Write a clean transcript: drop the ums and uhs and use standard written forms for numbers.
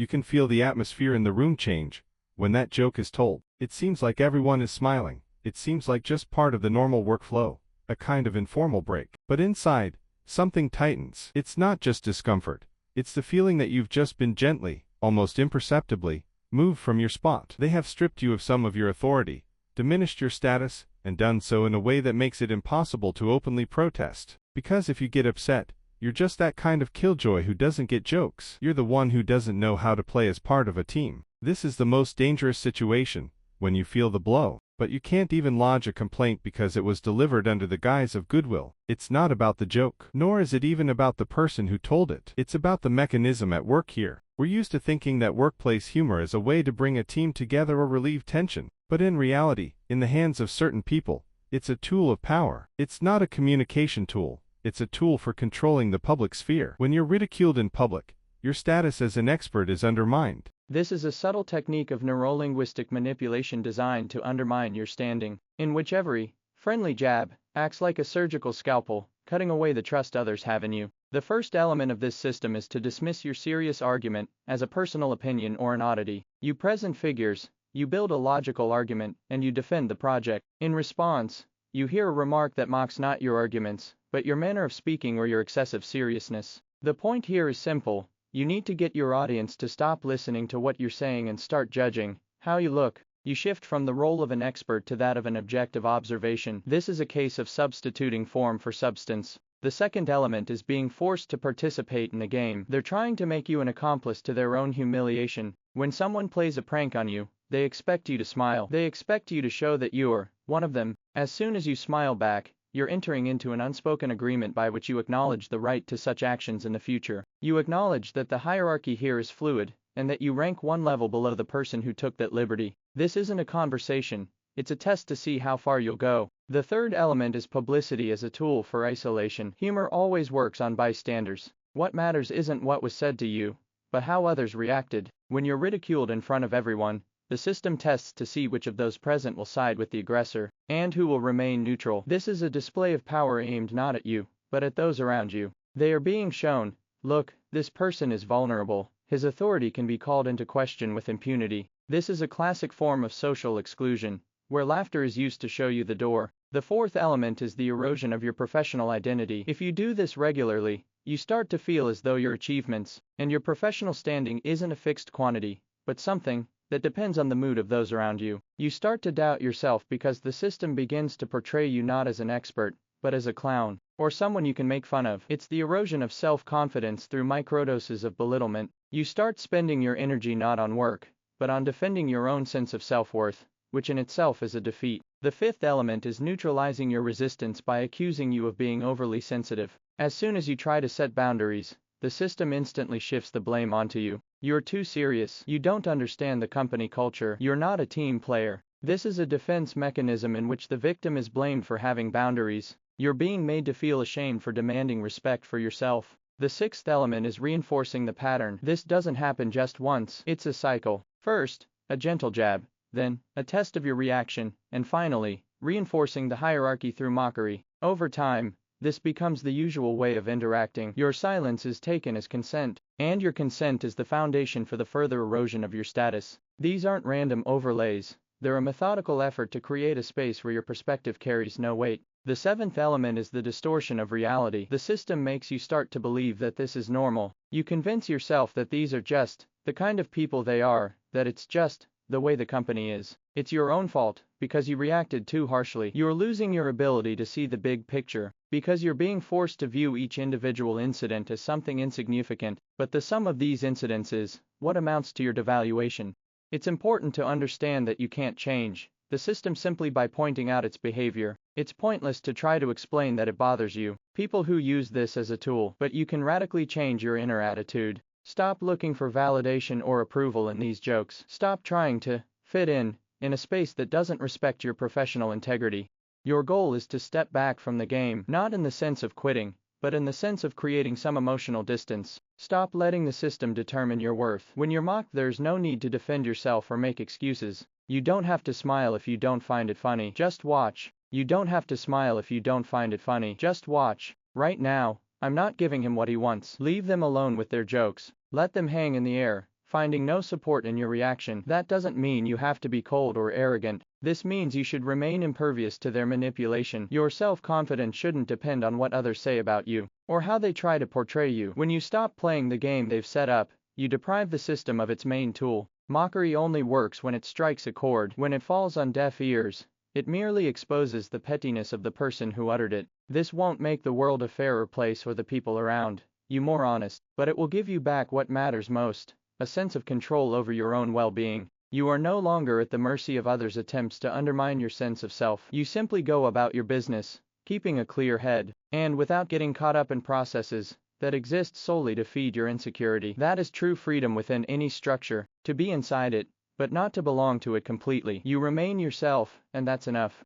You can feel the atmosphere in the room change when that joke is told. It seems like everyone is smiling. It seems like just part of the normal workflow, a kind of informal break. But inside, something tightens. It's not just discomfort. It's the feeling that you've just been gently, almost imperceptibly, moved from your spot. They have stripped you of some of your authority, diminished your status, and done so in a way that makes it impossible to openly protest. Because if you get upset, you're just that kind of killjoy who doesn't get jokes. You're the one who doesn't know how to play as part of a team. This is the most dangerous situation, when you feel the blow. But you can't even lodge a complaint because it was delivered under the guise of goodwill. It's not about the joke, nor is it even about the person who told it. It's about the mechanism at work here. We're used to thinking that workplace humor is a way to bring a team together or relieve tension. But in reality, in the hands of certain people, it's a tool of power. It's not a communication tool. It's a tool for controlling the public sphere. When you're ridiculed in public, your status as an expert is undermined. This is a subtle technique of neurolinguistic manipulation designed to undermine your standing, in which every friendly jab acts like a surgical scalpel, cutting away the trust others have in you. The first element of this system is to dismiss your serious argument as a personal opinion or an oddity. You present figures, you build a logical argument, and you defend the project. In response, you hear a remark that mocks not your arguments, but your manner of speaking or your excessive seriousness. The point here is simple. You need to get your audience to stop listening to what you're saying and start judging how you look. You shift from the role of an expert to that of an objective observation. This is a case of substituting form for substance. The second element is being forced to participate in the game. They're trying to make you an accomplice to their own humiliation. When someone plays a prank on you, they expect you to smile. They expect you to show that you're one of them. As soon as you smile back, you're entering into an unspoken agreement by which you acknowledge the right to such actions in the future. You acknowledge that the hierarchy here is fluid, and that you rank one level below the person who took that liberty. This isn't a conversation, it's a test to see how far you'll go. The third element is publicity as a tool for isolation. Humor always works on bystanders. What matters isn't what was said to you, but how others reacted. When you're ridiculed in front of everyone, the system tests to see which of those present will side with the aggressor, and who will remain neutral. This is a display of power aimed not at you, but at those around you. They are being shown, look, this person is vulnerable. His authority can be called into question with impunity. This is a classic form of social exclusion, where laughter is used to show you the door. The fourth element is the erosion of your professional identity. If you do this regularly, you start to feel as though your achievements and your professional standing isn't a fixed quantity, but something that depends on the mood of those around you. You start to doubt yourself because the system begins to portray you not as an expert, but as a clown, or someone you can make fun of. It's the erosion of self-confidence through microdoses of belittlement. You start spending your energy not on work, but on defending your own sense of self-worth, which in itself is a defeat. The fifth element is neutralizing your resistance by accusing you of being overly sensitive. As soon as you try to set boundaries, the system instantly shifts the blame onto you. You're too serious. You don't understand the company culture. You're not a team player. This is a defense mechanism in which the victim is blamed for having boundaries. You're being made to feel ashamed for demanding respect for yourself. The sixth element is reinforcing the pattern. This doesn't happen just once. It's a cycle. First, a gentle jab, then, a test of your reaction, and finally, reinforcing the hierarchy through mockery. Over time, this becomes the usual way of interacting. Your silence is taken as consent, and your consent is the foundation for the further erosion of your status. These aren't random overlays. They're a methodical effort to create a space where your perspective carries no weight. The seventh element is the distortion of reality. The system makes you start to believe that this is normal. You convince yourself that these are just the kind of people they are, that it's just the way the company is. It's your own fault, because you reacted too harshly. You're losing your ability to see the big picture, because you're being forced to view each individual incident as something insignificant, but the sum of these incidents is what amounts to your devaluation. It's important to understand that you can't change the system simply by pointing out its behavior. It's pointless to try to explain that it bothers you. People who use this as a tool, but you can radically change your inner attitude. Stop looking for validation or approval in these jokes. Stop trying to fit in a space that doesn't respect your professional integrity. Your goal is to step back from the game, not in the sense of quitting, but in the sense of creating some emotional distance. Stop letting the system determine your worth. When you're mocked, there's no need to defend yourself or make excuses. You don't have to smile if you don't find it funny. Just watch. You don't have to smile if you don't find it funny. Just watch. Right now, I'm not giving him what he wants. Leave them alone with their jokes. Let them hang in the air, finding no support in your reaction. That doesn't mean you have to be cold or arrogant. This means you should remain impervious to their manipulation. Your self-confidence shouldn't depend on what others say about you, or how they try to portray you. When you stop playing the game they've set up, you deprive the system of its main tool. Mockery only works when it strikes a chord. When it falls on deaf ears, it merely exposes the pettiness of the person who uttered it. This won't make the world a fairer place or the people around you more honest, but it will give you back what matters most, a sense of control over your own well-being. You are no longer at the mercy of others' attempts to undermine your sense of self. You simply go about your business, keeping a clear head, and without getting caught up in processes that exist solely to feed your insecurity. That is true freedom within any structure, to be inside it, but not to belong to it completely. You remain yourself, and that's enough.